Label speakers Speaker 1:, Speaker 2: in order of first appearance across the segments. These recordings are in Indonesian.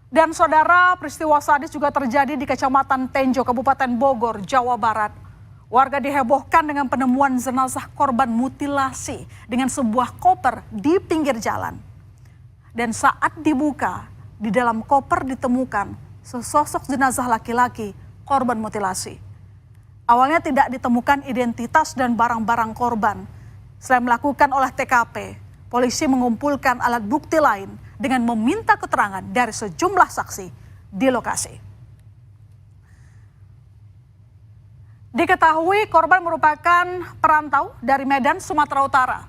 Speaker 1: Dan saudara, peristiwa sadis juga terjadi di Kecamatan Tenjo, Kabupaten Bogor, Jawa Barat. Warga dihebohkan dengan penemuan jenazah korban mutilasi dengan sebuah koper di pinggir jalan. Dan saat dibuka, di dalam koper ditemukan sesosok jenazah laki-laki korban mutilasi. Awalnya tidak ditemukan identitas dan barang-barang korban. Selain melakukan olah TKP, polisi mengumpulkan alat bukti lain dengan meminta keterangan dari sejumlah saksi di lokasi. Diketahui korban merupakan perantau dari Medan, Sumatera Utara.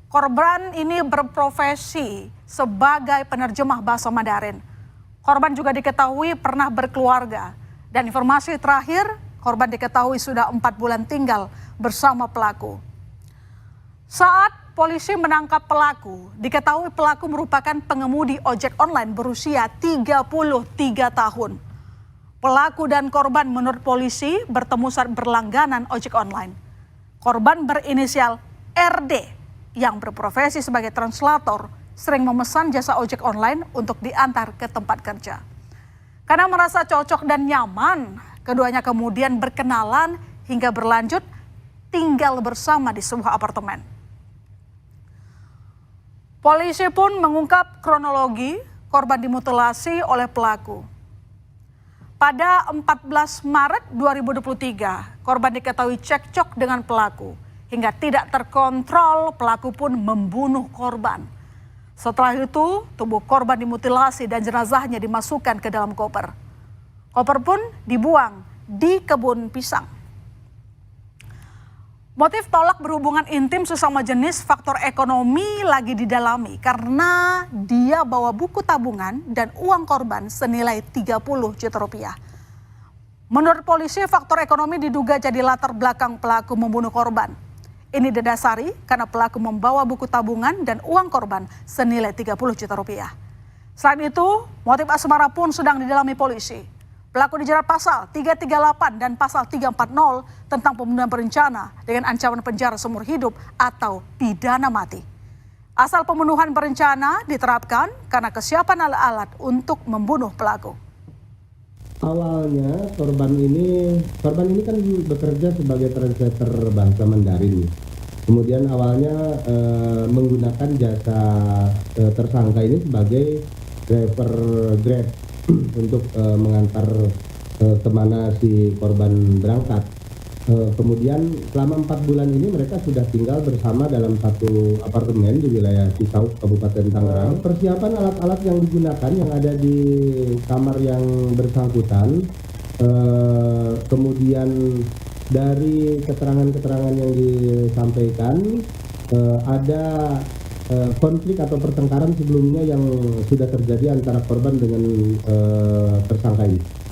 Speaker 1: Korban ini berprofesi sebagai penerjemah bahasa Mandarin. Korban juga diketahui pernah berkeluarga. Dan informasi terakhir, korban diketahui sudah 4 bulan tinggal bersama pelaku. Saat polisi menangkap pelaku, diketahui pelaku merupakan pengemudi ojek online berusia 33 tahun. Pelaku dan korban menurut polisi bertemu saat berlangganan ojek online. Korban berinisial RD yang berprofesi sebagai translator sering memesan jasa ojek online untuk diantar ke tempat kerja. Karena merasa cocok dan nyaman, keduanya kemudian berkenalan hingga berlanjut tinggal bersama di sebuah apartemen. Polisi pun mengungkap kronologi korban dimutilasi oleh pelaku. Pada 14 Maret 2023, korban diketahui cekcok dengan pelaku. Hingga tidak terkontrol, pelaku pun membunuh korban. Setelah itu, tubuh korban dimutilasi dan jenazahnya dimasukkan ke dalam koper. Koper pun dibuang di kebun pisang. Motif tolak berhubungan intim sesama jenis faktor ekonomi lagi didalami karena dia bawa buku tabungan dan uang korban senilai 30 juta rupiah. Menurut polisi, faktor ekonomi diduga jadi latar belakang pelaku membunuh korban. Ini didasari karena pelaku membawa buku tabungan dan uang korban senilai 30 juta rupiah. Selain itu, motif asmara pun sedang didalami polisi. Pelaku dijerat pasal 338 dan pasal 340 tentang pembunuhan berencana dengan ancaman penjara seumur hidup atau pidana mati. Asal pembunuhan berencana diterapkan karena kesiapan alat-alat untuk membunuh pelaku.
Speaker 2: Awalnya korban ini kan bekerja sebagai translator bahasa Mandarin. Kemudian awalnya menggunakan jasa tersangka ini sebagai driver Grab untuk mengantar kemana si korban berangkat. Kemudian selama 4 bulan ini mereka sudah tinggal bersama dalam satu apartemen di wilayah Cisauk, Kabupaten Tangerang. Persiapan alat-alat yang digunakan yang ada di kamar yang bersangkutan, kemudian dari keterangan-keterangan yang disampaikan ada konflik atau pertengkaran sebelumnya yang sudah terjadi antara korban dengan tersangka ini.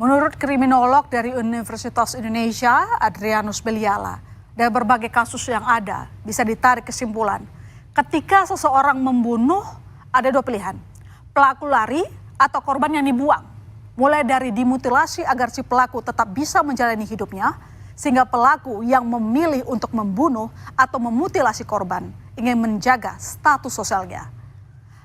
Speaker 1: Menurut kriminolog dari Universitas Indonesia, Adrianus Beliala, dari berbagai kasus yang ada bisa ditarik kesimpulan. Ketika seseorang membunuh, ada 2 pilihan. Pelaku lari atau korban yang dibuang. Mulai dari dimutilasi agar si pelaku tetap bisa menjalani hidupnya, sehingga pelaku yang memilih untuk membunuh atau memutilasi korban ingin menjaga status sosialnya.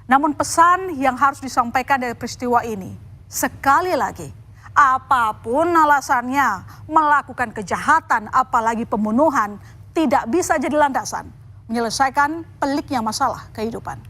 Speaker 1: Namun pesan yang harus disampaikan dari peristiwa ini, sekali lagi, apapun alasannya, melakukan kejahatan apalagi pembunuhan tidak bisa jadi landasan menyelesaikan peliknya masalah kehidupan.